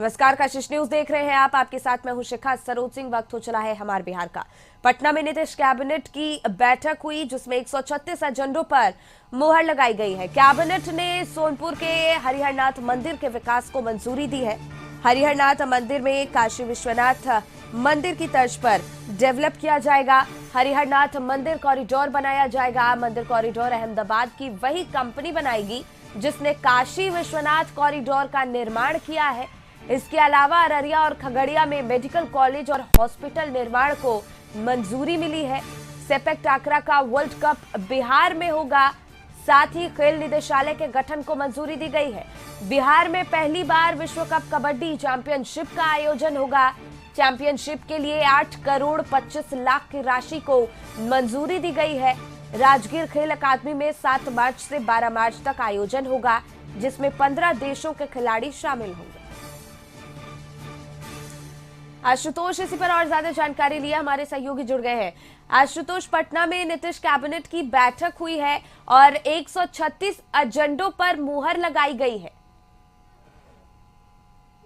नमस्कार, कशिश न्यूज देख रहे हैं आप। आपके साथ मैं हूं शिखा सरोज सिंह। वक्त हो चला है हमारे बिहार का। पटना में नीतीश कैबिनेट की बैठक हुई जिसमें 136 एजेंडों पर मुहर लगाई गई है। कैबिनेट ने सोनपुर के हरिहरनाथ मंदिर के विकास को मंजूरी दी है। हरिहरनाथ मंदिर में काशी विश्वनाथ मंदिर की तर्ज पर डेवलप किया जाएगा। हरिहरनाथ मंदिर कॉरिडोर बनाया जाएगा। मंदिर कॉरिडोर अहमदाबाद की वही कंपनी बनाएगी जिसने काशी विश्वनाथ कॉरिडोर का निर्माण किया है। इसके अलावा अररिया और खगड़िया में मेडिकल कॉलेज और हॉस्पिटल निर्माण को मंजूरी मिली है। सेपक टाकरा का वर्ल्ड कप बिहार में होगा। साथ ही खेल निदेशालय के गठन को मंजूरी दी गई है। बिहार में पहली बार विश्व कप कबड्डी चैंपियनशिप का आयोजन होगा। चैंपियनशिप के लिए 8 करोड़ 25 लाख की राशि को मंजूरी दी गई है। राजगीर खेल अकादमी में 7 मार्च से 12 मार्च तक आयोजन होगा जिसमें 15 देशों के खिलाड़ी शामिल होंगे। आशुतोष इसी पर और ज्यादा जानकारी लिए हमारे सहयोगी जुड़ गए हैं। आशुतोष, पटना में नीतीश कैबिनेट की बैठक हुई है और 136 एजेंडों पर मुहर लगाई गई है।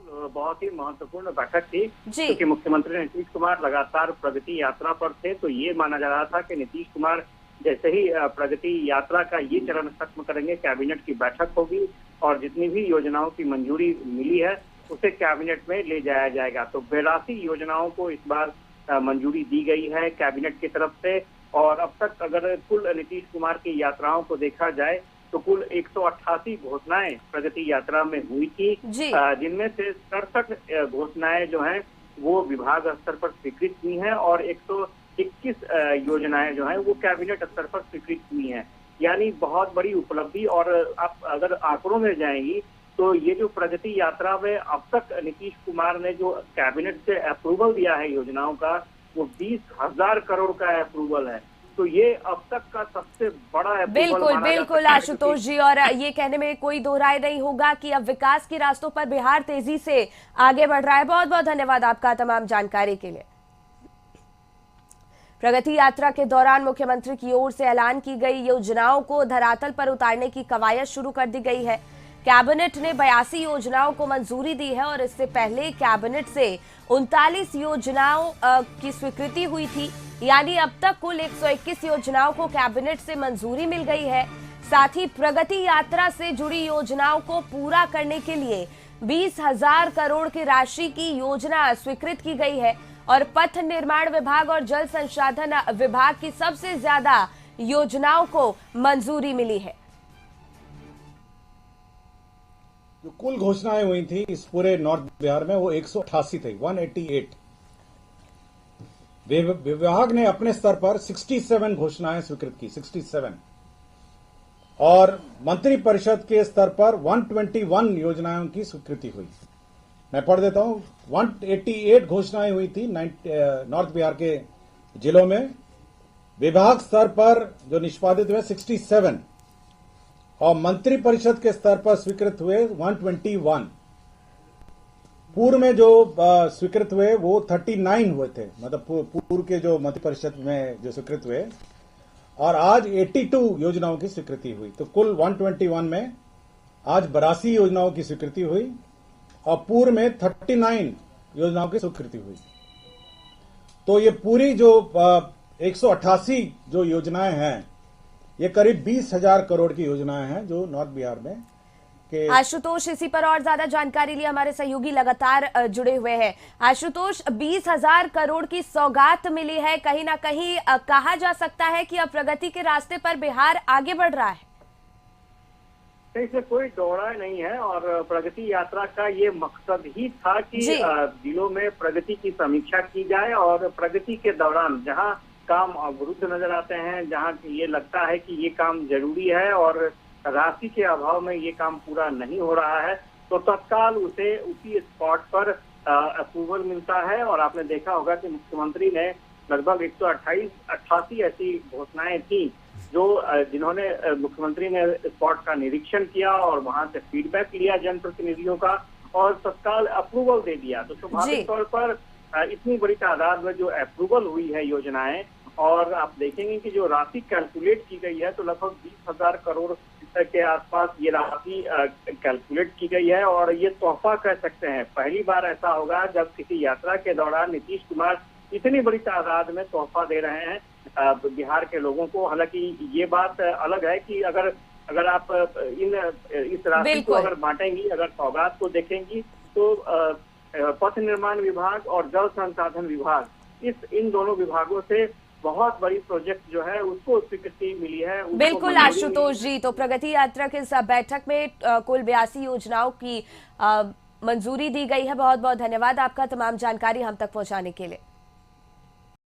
बहुत ही महत्वपूर्ण बैठक थी क्योंकि मुख्यमंत्री नीतीश कुमार लगातार प्रगति यात्रा पर थे, तो ये माना जा रहा था कि नीतीश कुमार जैसे ही प्रगति यात्रा का ये चरण खत्म करेंगे, कैबिनेट की बैठक होगी और जितनी भी योजनाओं की मंजूरी मिली है उसे कैबिनेट में ले जाया जाएगा। तो 82 योजनाओं को इस बार मंजूरी दी गई है कैबिनेट की तरफ से। और अब तक अगर कुल नीतीश कुमार की यात्राओं को देखा जाए तो कुल 188 घोषणाएं प्रगति यात्रा में हुई थी, जिनमें से 67 घोषणाएं जो हैं वो विभाग स्तर पर स्वीकृत हुई हैं और 121 योजनाएं जो हैं वो कैबिनेट स्तर पर स्वीकृत हुई हैं। यानी बहुत बड़ी उपलब्धि। और आप अगर आंकड़ों में जाएंगी तो ये जो प्रगति यात्रा में अब तक नीतीश कुमार ने जो कैबिनेट से अप्रूवल दिया है योजनाओं का, वो 20,000 करोड़ का अप्रूवल है। तो ये अब तक का सबसे बड़ा अप्रूवल बिल्कुल आशुतोष जी, और ये कहने में कोई दो राय नहीं होगा कि अब विकास के रास्तों पर बिहार तेजी से आगे बढ़ रहा है। बहुत बहुत धन्यवाद आपका तमाम जानकारी के लिए। प्रगति यात्रा के दौरान मुख्यमंत्री की ओर से ऐलान की गई योजनाओं को धरातल पर उतारने की कवायद शुरू कर दी गई है। कैबिनेट ने 82 योजनाओं को मंजूरी दी है और इससे पहले कैबिनेट से 39 योजनाओं की स्वीकृति हुई थी। यानी अब तक कुल 121 योजनाओं को कैबिनेट से मंजूरी मिल गई है। साथ ही प्रगति यात्रा से जुड़ी योजनाओं को पूरा करने के लिए 20,000 करोड़ की राशि की योजना स्वीकृत की गई है और पथ निर्माण विभाग और जल संसाधन विभाग की सबसे ज्यादा योजनाओं को मंजूरी मिली है। जो कुल घोषणाएं हुई थी इस पूरे नॉर्थ बिहार में वो 188 थे, 188। विभाग ने अपने स्तर पर 67 घोषणाएं स्वीकृत की, 67। और मंत्री परिषद के स्तर पर 121 योजनाओं की स्वीकृति हुई। मैं पढ़ देता हूं। 188 घोषणाएं हुई थी नॉर्थ बिहार के जिलों में। विभाग स्तर पर जो निष्पादित हुए 67 और मंत्री परिषद के स्तर पर स्वीकृत हुए 121। पूर्व में जो स्वीकृत हुए वो 39 हुए थे, मतलब पूर्व के जो मंत्री परिषद में जो स्वीकृत हुए। और आज 82 योजनाओं की स्वीकृति हुई। तो कुल 121 में आज 82 योजनाओं की स्वीकृति हुई और पूर्व में 39 योजनाओं की स्वीकृति हुई। तो ये पूरी जो 188 जो योजनाएं हैं ये करीब 20,000 करोड़ की योजनाएं हैं जो नॉर्थ बिहार में के। आशुतोष, इसी पर और ज्यादा जानकारी लिए हमारे सहयोगी लगातार जुड़े हुए हैं। आशुतोष, 20,000 करोड़ की सौगात मिली है। कहीं ना कहीं कहा जा सकता है कि अब प्रगति के रास्ते पर बिहार आगे बढ़ रहा है। इसमें कोई दौराय नहीं है और प्रगति यात्रा का ये मकसद ही था कि जिलों में प्रगति की समीक्षा की जाए और प्रगति के दौरान जहां काम अवरुद्ध नजर आते हैं, जहां ये लगता है कि ये काम जरूरी है और राशि के अभाव में ये काम पूरा नहीं हो रहा है, तो तत्काल उसे उसी स्पॉट पर अप्रूवल मिलता है। और आपने देखा होगा कि मुख्यमंत्री ने लगभग 188 ऐसी घोषणाएं थी जिन्होंने मुख्यमंत्री ने स्पॉट का निरीक्षण किया और वहां से फीडबैक लिया जनप्रतिनिधियों का और तत्काल अप्रूवल दे दिया। तो स्वाभाविक तौर पर इतनी बड़ी तादाद में जो अप्रूवल हुई है योजनाएं और आप देखेंगे कि जो राशि कैलकुलेट की गई है तो लगभग 20,000 करोड़ के आसपास ये राशि कैलकुलेट की गई है। और ये तोहफा कह सकते हैं, पहली बार ऐसा होगा जब किसी यात्रा के दौरान नीतीश कुमार इतनी बड़ी तादाद में तोहफा दे रहे हैं बिहार के लोगों को। हालांकि ये बात अलग है कि अगर आप इस राशि को अगर बांटेंगी, अगर सौगात को देखेंगी तो पथ निर्माण विभाग और जल संसाधन विभाग, इन दोनों विभागों से बहुत बड़ी प्रोजेक्ट जो है उसको स्वीकृति मिली है। बिल्कुल आशुतोष जी, तो प्रगति यात्रा के इस बैठक में कुल 82 योजनाओं की मंजूरी दी गई है। बहुत बहुत धन्यवाद आपका तमाम जानकारी हम तक पहुंचाने के लिए।